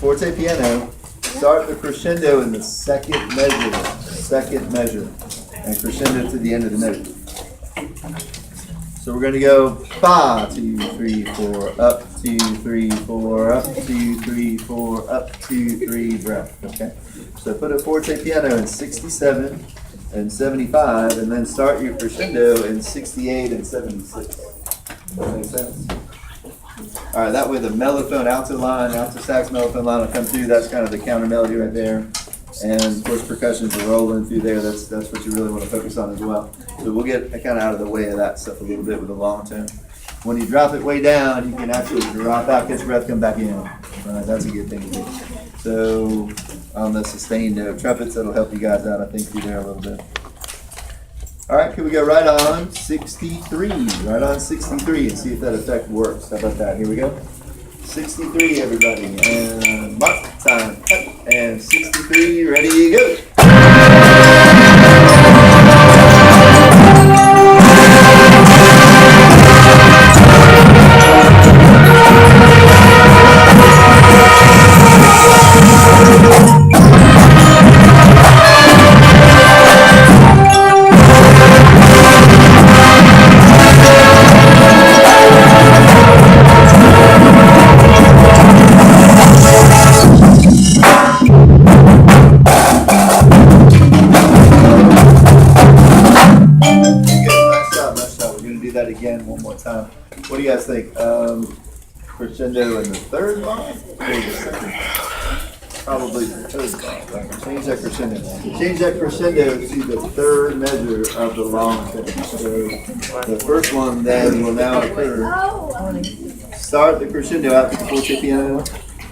forte piano, start the crescendo in the second measure, and crescendo to the end of the note. So we're going to go 5, 2, 3, 4, up, 2, 3, 4, up, 2, 3, 4, up, 2, 3, breath. Okay. So put a forte piano in 67 and 75, and then start your crescendo in 68 and 76. That makes sense? All right, that way the mellophone alto sax mellophone line will come through. That's kind of the counter melody right there. And of course percussions are rolling through there. That's what you really want to focus on as well. So we'll get kind of out of the way of that stuff a little bit with the long tone. When you drop it way down, you can actually drop out, catch your breath, come back in. That's a good thing to do. So on the sustained note, trumpets, that'll help you guys out, I think, through there a little bit. All right, can we go right on 63? Right on 63 and see if that effect works. How about that? Here we go. 63, everybody. And mark time. And 63, ready, go. Again, one more time. What do you guys think? Crescendo in the third bar or the second? Probably the third bar. Right? Change that crescendo. Change that crescendo to the third measure of the long finish. So the first one then will now occur. Start the crescendo out to the forte piano.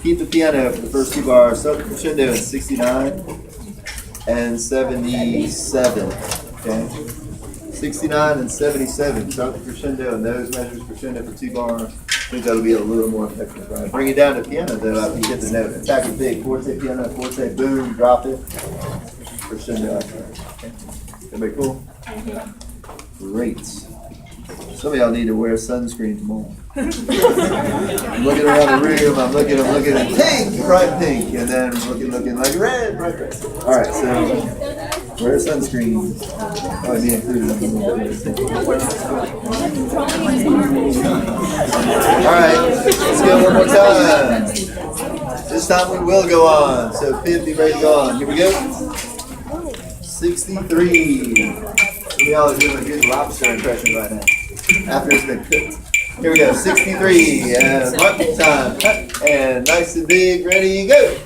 Keep the piano for the first 2 bars. Start the crescendo in 69 and 77. Okay. 69 and 77. Start the crescendo and those measures, crescendo for 2 bars. I think that'll be a little more effective, right? Bring it down to piano though after you hit the note. Attack it big. Forte piano, forte, boom, drop it. Crescendo after that. Okay. Everybody cool? Great. Some of y'all need to wear sunscreen tomorrow. I'm looking around the room, I'm looking at pink, bright pink, and then looking like red, bright red. All right, so wear sunscreen. Oh, I need to include it. All right, let's go one more time. This time we will go on. So 50, ready to go on. Here we go. 63. Some of y'all are doing a good lobster impression right now. After it's been cooked. Here we go, 63, and mark time, and nice and big, ready, go!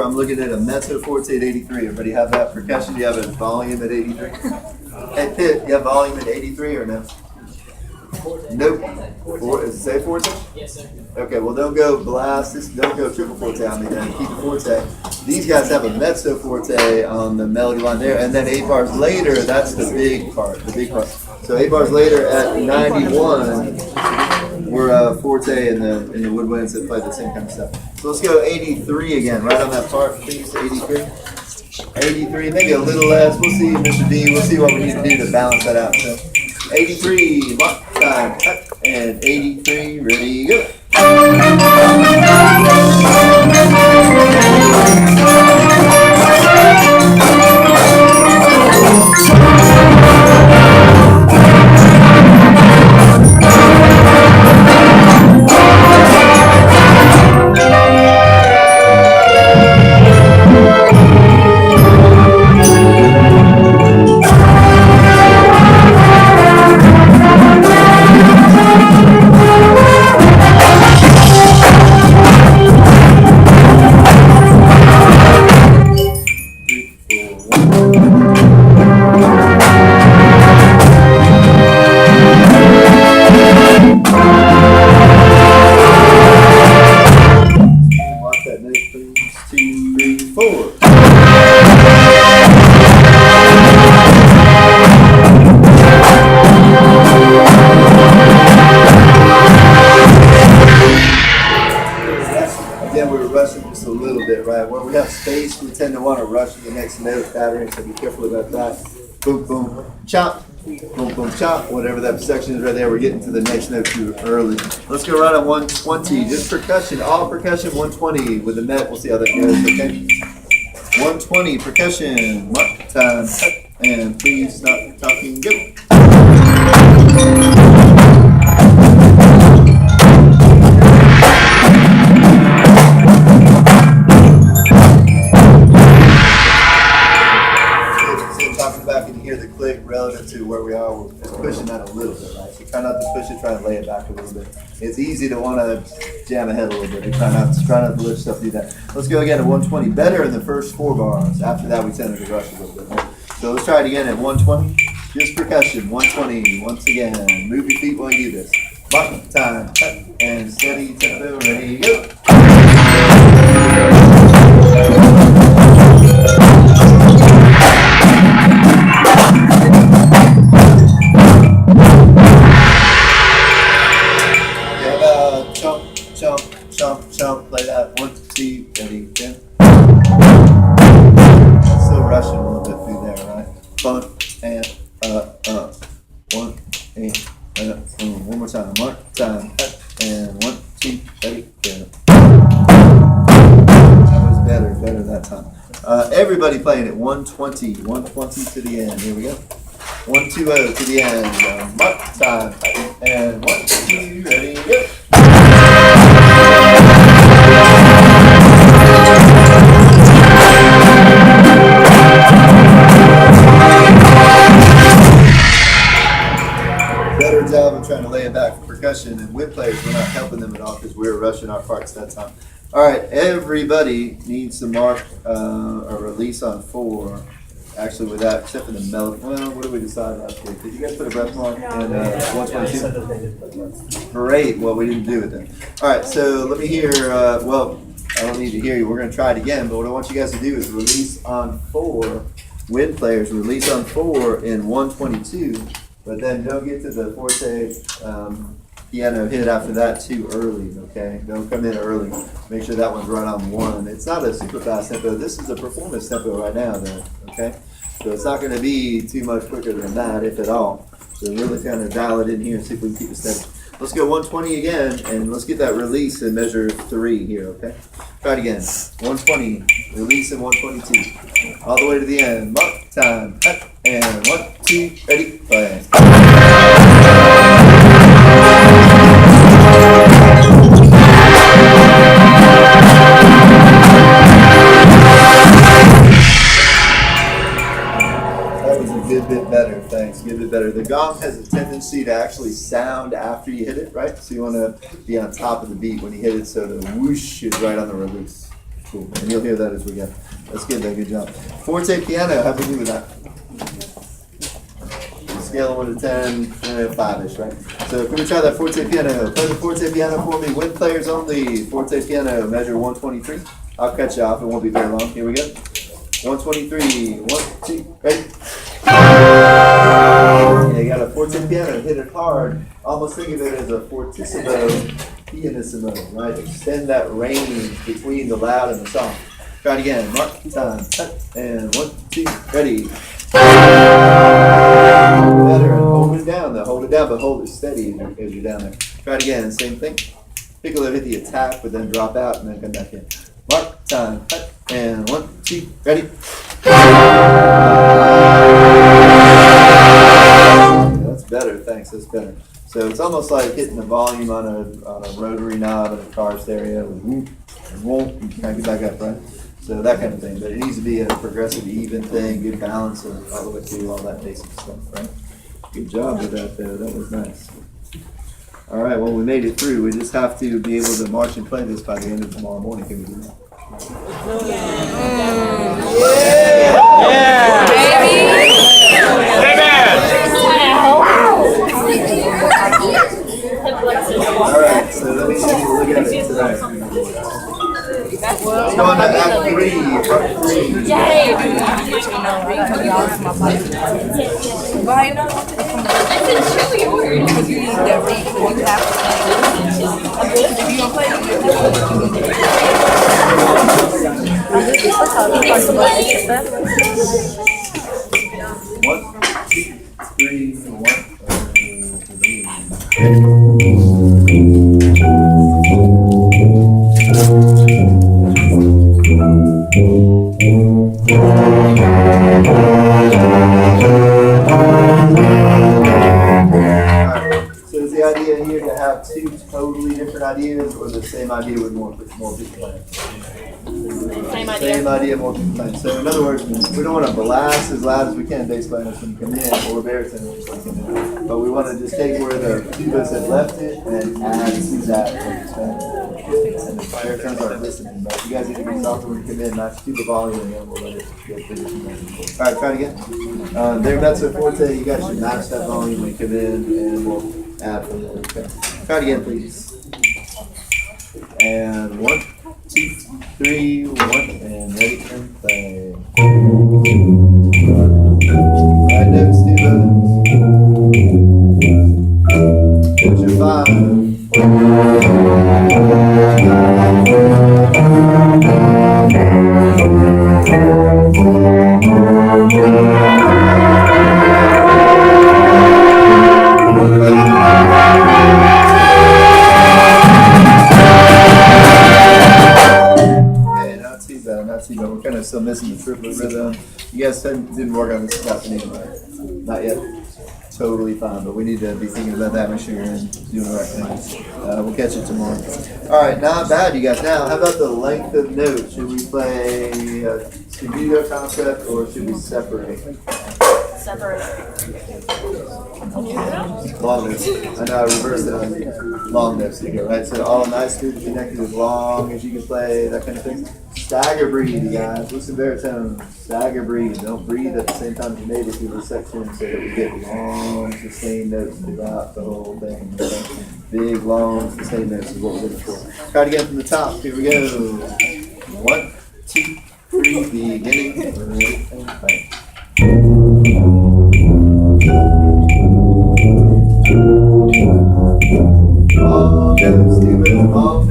I'm looking at a mezzo forte at 83. Everybody have that? Percussion, do you have a volume at 83? At Pitt, you have volume at 83 or no? Nope. Does it say forte? Yes, sir. Okay, well don't go blast. Don't go triple forte on me then. Keep the forte. These guys have a mezzo forte on the melody line there, and then 8 bars later, that's the big part. So 8 bars later at 91, we're forte in the woodwinds that play the same kind of stuff. So let's go 83 again, right on that part, please. 83. 83, maybe a little less. We'll see, Mr. D. We'll see what we need to do to balance that out. So 83, mark time, cut, and 83, ready, go. bit, right? Where we have space, we tend to want to rush to the next note pattern, so be careful about that. Boom, boom, chop, boom, boom, chop. Whatever that section is right there, we're getting to the next note too early. Let's go right on 120. Just percussion, all percussion 120 with the net. We'll see how that goes, okay? 120 percussion, mark time, cut, and please stop talking, go. Relative to where we are, we're just pushing that a little bit, right? So try not to push it, try to lay it back a little bit. It's easy to want to jam ahead a little bit. Try not to lift stuff, do that. Let's go again at 120. Better in the first 4 bars. After that, we tend to rush a little bit more. So let's try it again at 120. Just percussion, 120. Once again, move your feet while you do this. Mark time, cut, and steady tempo, ready, go. Play that 1, 2, ready, go. Still rushing a little bit through there, right? Fun and 1 and one more time. Mark time, cut, and 1, 2, ready, go. That was better that time. Everybody playing it 120 to the end. Here we go. 1-2-0 to the end. Mark time, and 1, 2, ready, go. Better job of trying to lay it back for percussion, and with players, we're not helping them at all because we were rushing our parts that time. All right, everybody needs to mark a release on 4. Actually, with that, except for the melody. Well, what did we decide last week? Did you guys put a breath mark in 122? Great. Well, we didn't do it then. All right, so let me hear. Well, I don't need to hear you. We're going to try it again, but what I want you guys to do is release on 4. Wind players, release on 4 in 122, but then don't get to the forte piano hit after that too early, okay? Don't come in early. Make sure that one's right on 1. It's not a super fast tempo. This is a performance tempo right now, though, okay? So it's not going to be too much quicker than that, if at all. So really kind of dial it in here and see if we can keep it steady. Let's go 120 again, and let's get that release in measure 3 here, okay? Try it again. 120, release in 122. All the way to the end. Mark time, cut, and 1, 2, ready, play. Good bit better, thanks. Good bit better. The gong has a tendency to actually sound after you hit it, right? So you want to be on top of the beat when you hit it, so the whoosh is right on the release. Cool. And you'll hear that as we go. That's good, though. Good job. Forte piano, how do we do with that? Scale of 1 to 10, 5-ish, right? So can we try that forte piano? Play the forte piano for me. Wind players only. Forte piano, measure 123. I'll cut you off. It won't be very long. Here we go. 123. 1, 2, ready. Yeah, you got a forte piano, hit it hard. Almost think of it as a fortissimo, pianissimo, right? Extend that range between the loud and the soft. Try it again. Mark time, cut, and 1, 2, ready. Better, and hold it down though. Hold it down, but hold it steady as you're down there. Try it again, same thing. Piccolo hit the attack, but then drop out and then come back in. Mark time, cut, and 1, 2, ready. That's better, thanks, that's better. So it's almost like hitting the volume on a rotary knob in a car stereo. And whoop, crank it back up, right? So that kind of thing. But it needs to be a progressive, even thing, good balance of all the way through all that basic stuff, right? Good job with that, though. That was nice. All right, well, we made it through. We just have to be able to march and play this by the end of tomorrow morning. Can we do that? All right, so let me take a look at it tonight. Let's go on to Act 3, Part 3. ideas or the same idea with more people playing? Same Same idea, more people playing. So in other words, we don't want to blast as loud as we can bass players when you come in or baritone when you come in. But we want to just take where the tubas have left it and add to that. And the fire turns aren't listening. But you guys need to be softer when you come in, not tuba volume, and then we'll let it get bigger. All right, try it again. There, mezzo forte. You guys should match that volume when you come in, and we'll add from there. Okay. Try it again, please. And 1, 2, 3, 1, and ready and play. Right next to those. Here's your 5. Not too bad. We're kind of still missing the triplet rhythm. You guys didn't work on this afternoon, right? Not yet. Totally fine, but we need to be thinking about that. Make sure you're doing the right things. We'll catch you tomorrow. All right, not bad, you guys. Now, how about the length of notes? Should we play studio concept or should we separate? Separate. Long notes. I know I reversed it on long notes here, right? So all nice, smooth, connected as long as you can play, that kind of thing. Stagger breathe, you guys. Listen baritone. Stagger breathe. Don't breathe at the same time as you made it through the section so that we get long, sustained notes throughout the whole thing. Okay? Big, long, sustained notes is what we're looking for. Try it again from the top. Here we go. 1, 2, 3, beginning. Ready and play. All notes, do it. All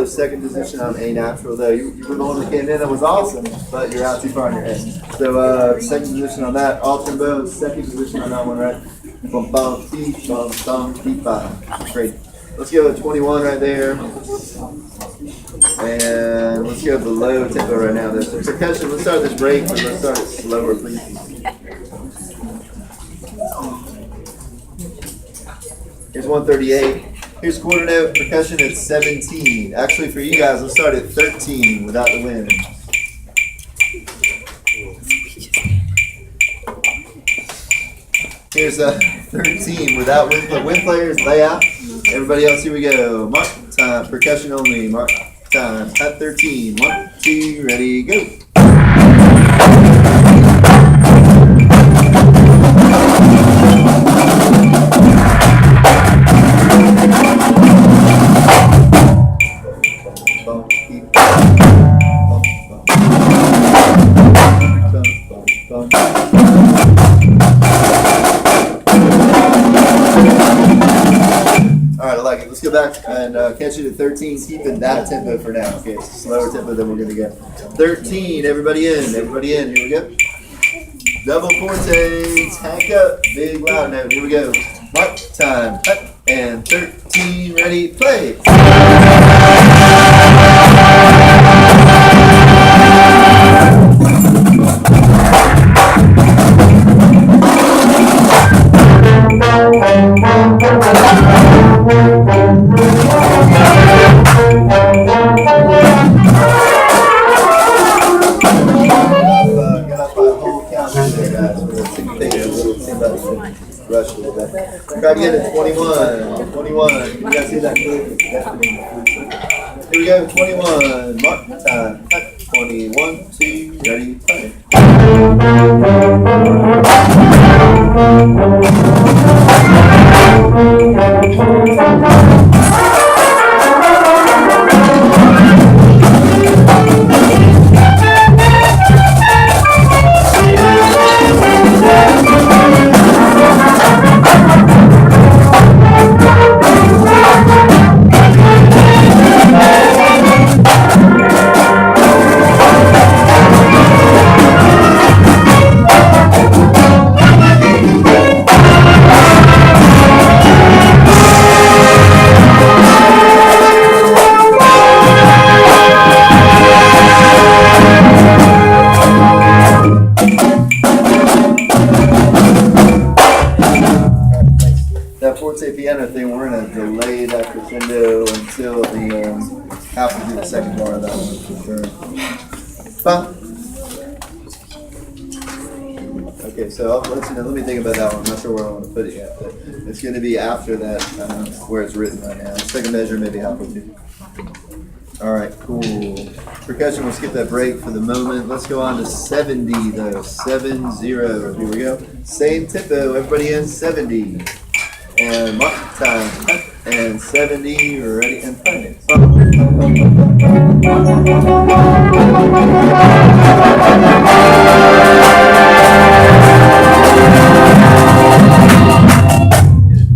second position on A natural, though. You were the one that came in, that was awesome, but you're out too far on your head. So, second position on that, all trombones, second position on that one, right? Bum, bum, beep, bum, bum, beep, bum. Great. Let's go with 21 right there. And let's go with the low tempo right now. There's some percussion. Let's start this break, but let's start it slower, please. Here's 138. Here's quarter note percussion at 17. Actually, for you guys, let's start at 13 without the wind. Here's 13 without wind. Wind players, lay out. Everybody else, here we go. Mark time, percussion only. Mark time at 13. 1, 2, ready, go. Let's go back and catch it at 13, keeping that tempo for now. Okay, it's a slower tempo than we're going to get. 13, everybody in, here we go. Double forte, tank up, big loud note, here we go. Mark time, cut, and 13, ready, play. Try to get it 21. 21. You guys see that clip? Here we go. 21. Mark time. 21, 2, ready, play. that forte piano thing, we're gonna delay that crescendo until the halfway through the second bar of that one for sure. Fine. Okay, so let me think about that one. I'm not sure where I want to put it yet, but it's going to be after that, where it's written right now. Second measure, maybe halfway through. All right, cool. Percussion, we'll skip that break for the moment. Let's go on to 70, though. 7-0. Here we go. Same tempo. Everybody in 70. And mark time. And 70. Ready and play.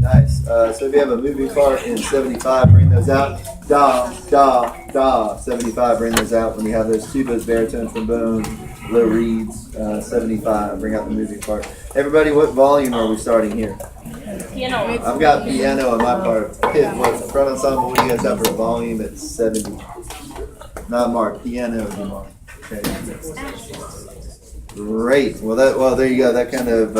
Nice. So if you have a moving part in 75, bring those out. Da, da, da. 75, bring those out. When you have those tubas, baritone, trombone, low reeds, 75, bring out the moving part. Everybody, what volume are we starting here? Piano. I've got piano on my part. Pit, what's front ensemble? What do you guys have for volume at 70? Not Mark. Piano, Mark. Okay. Great. Well, there you go. That kind of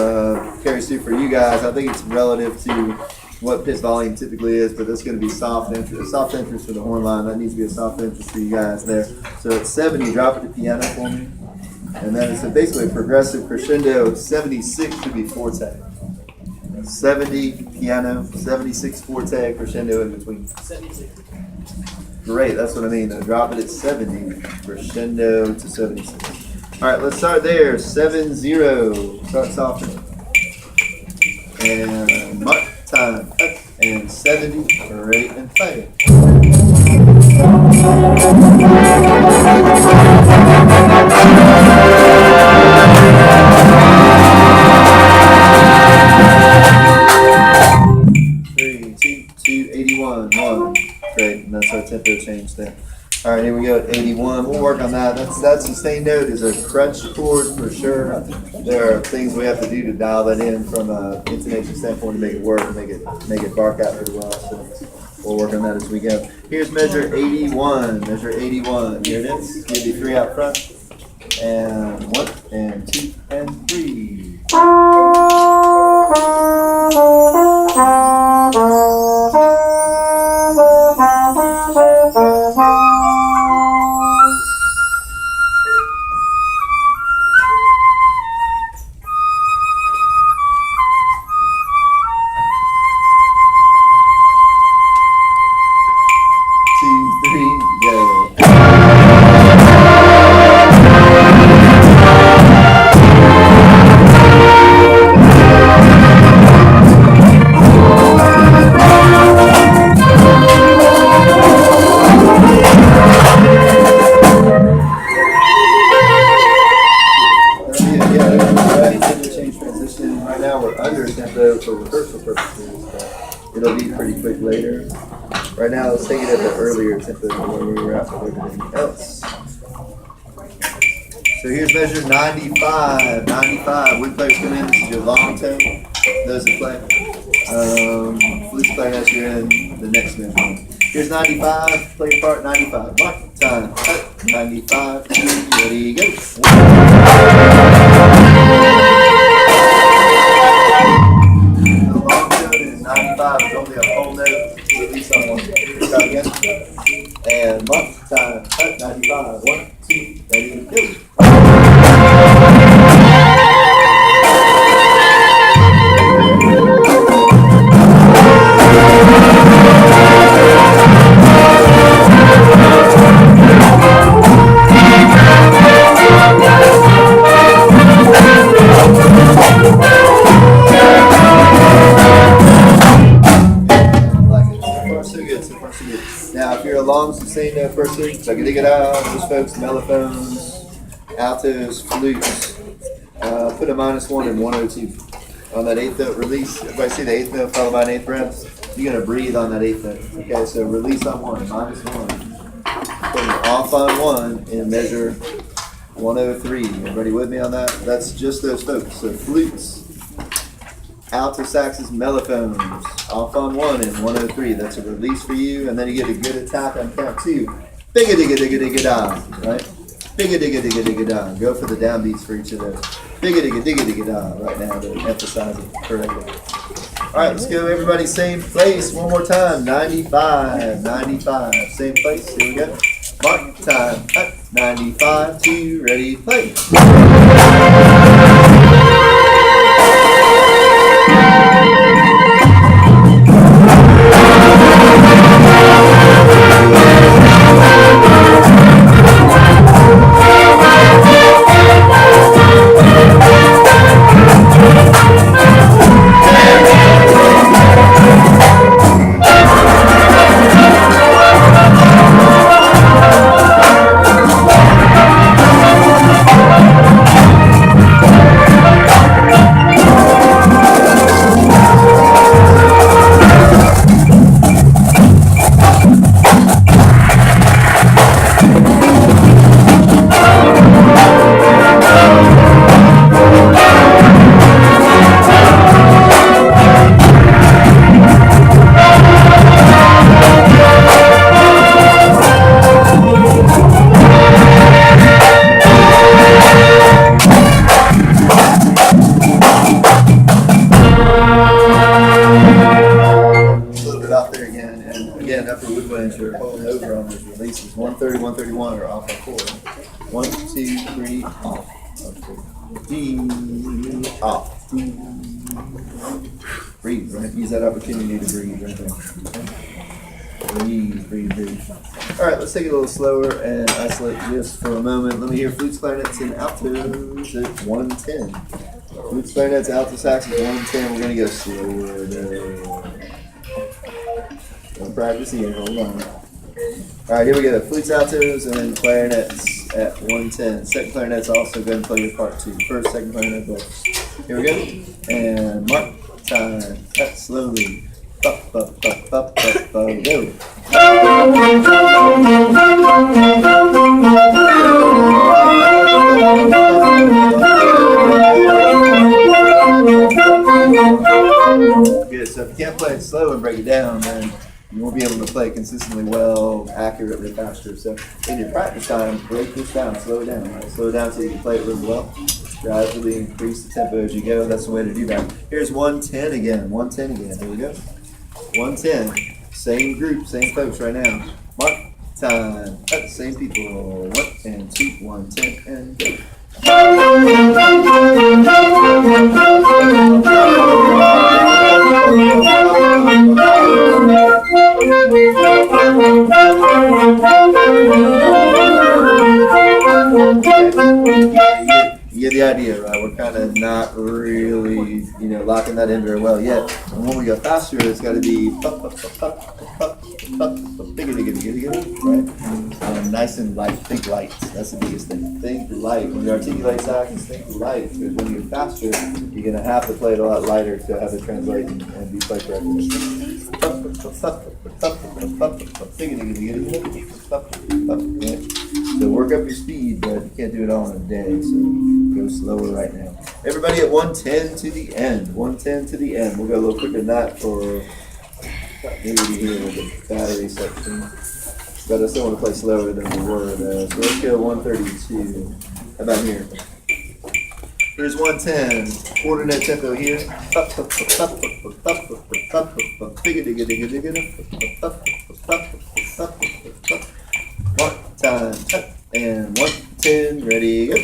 carries through for you guys. I think it's relative to what pit volume typically is, but that's going to be soft interest. Soft interest for the horn line. That needs to be a soft interest for you guys there. So at 70, drop it to piano for me. And then it's basically a progressive crescendo. 76 should be forte. 70 piano, 76 forte, crescendo in between. 76. Great, that's what I mean. Drop it at 70, crescendo to 76. All right, let's start there. 7-0. Start softer. And mark time. And 70. Ready and play. Two, 81, 1. Great, and that's our tempo change there. All right, here we go at 81. We'll work on that. That sustained note is a crutch chord for sure. There are things we have to do to dial that in from an intonation standpoint to make it work and make it bark out really well. So we'll work on that as we go. Here's measure 81. Measure 81. Here it is. Give you 3 out front. And 1, and 2, and 3. Right now, let's take it at the earlier tempo when we were at with everything else. So here's measure 95. 95. Wood players come in. This is your long tone. Those that play. Flute player as you're in the next measure. Here's 95. Play your part. 95. Mark time. 95. Ready, go. The long tone is 95. It's only a whole note. Release on one. Try again. And mark time. 95. 1, 2, ready, go. Now, if you're a long sustained note person, so get it out, those folks, mellophones, altos, flutes, put a -1 and 102 on that 8th note release. Everybody see the 8th note followed by an 8th breath? You're going to breathe on that 8th note. Okay, so release on 1, -1. Putting off on 1 in measure 103. Everybody with me on that? That's just those folks. So flutes, alto saxes, mellophones, off on 1 and 103. That's a release for you, and then you get a good attack on count 2. Bigga digga digga digga da, right? Bigga digga digga digga da. Go for the downbeats for each of those. Bigga digga digga digga da right now to emphasize it correctly. All right, let's go everybody same place one more time. 95, 95, same place. Here we go. Mark time. 95, 2, ready, play. Pulling over on those releases. 130, 131 are off by 4. 1, 2, 3, off. D, off. Breathe, right? Use that opportunity to breathe right there. Breathe, breathe, breathe. All right, let's take it a little slower and isolate this for a moment. Let me hear flutes, clarinets, and altos at 110. Flutes, clarinets, alto sax at 110. We're going to go slower though. Don't practice here, hold on. Alright, here we go. Flutes, altos, and clarinets at 110. Second clarinet's also going to play your part 2. First, second clarinet, both. Here we go. And mark time. Cut slowly. Up, up, up, up, up, up, go. Good. So if you can't play it slow and break it down, then you won't be able to play it consistently well, accurately, faster. So in your practice time, break this down, slow it down. Right? Slow it down so you can play it really well. Gradually increase the tempo as you go. That's the way to do that. Here's 110 again. 110 again. Here we go. 110. Same group, same folks right now. Mark time. Same people. 1 and 2, 110 and go. You get the idea, right? We're kind of not really, locking that in very well yet. And when we go faster, it's got to be right? Nice and light. Think light. That's the biggest thing. Think light. When you articulate saxes, think light. Because when you're faster, you're going to have to play it a lot lighter to have it translate and be played correctly. So work up your speed, but you can't do it all in a day. So go slower right now. Everybody at 110 to the end. 110 to the end. We'll go a little quicker than that for maybe here with the battery section. But I still want to play slower than we were though. So let's go 132. How about here? Here's 110. Quarter note tempo here. Mark time. And 110. Ready, go.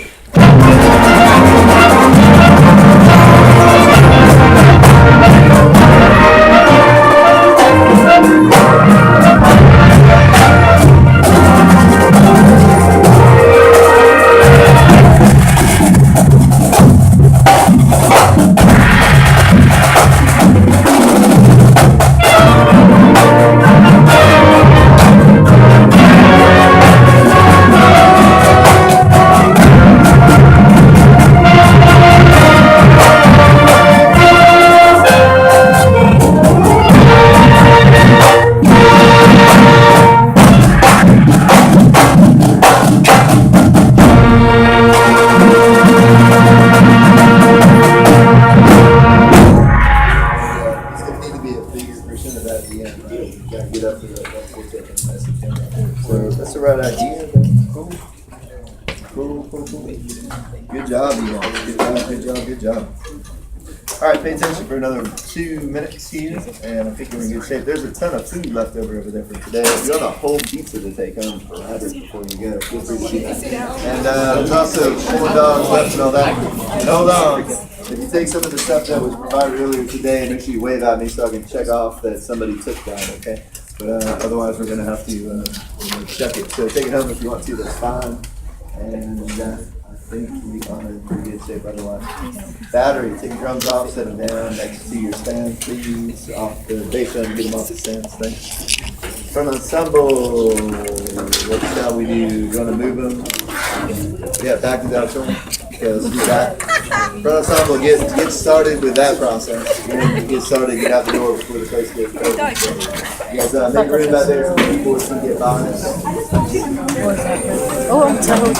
So that's the right idea. Cool. Good job, you all. Good job. All right, pay attention for another 2 minutes here, and I think we're in good shape. There's a ton of food left over there for today. If you want a whole pizza to take home for Robert before you go, feel free to do that. And there's also corn dogs left and all that. And hold on, if you take some of the stuff that was provided earlier today, make sure you wave at me so I can check off that somebody took that, okay? But otherwise, we're gonna have to check it. So take it home if you want to, that's fine. And I think we are in pretty good shape otherwise. Battery, take your drums off, set them down next to your stand, please. Off the bass drum, get them off the stands, thanks. Front ensemble, what shall we do? You wanna move them? Yeah, back to the auditorium. Okay, let's do that. Front ensemble, get started with that process. Get started, get out the door before the place gets cold. You guys make room back there so people can get by. Oh, I'm told.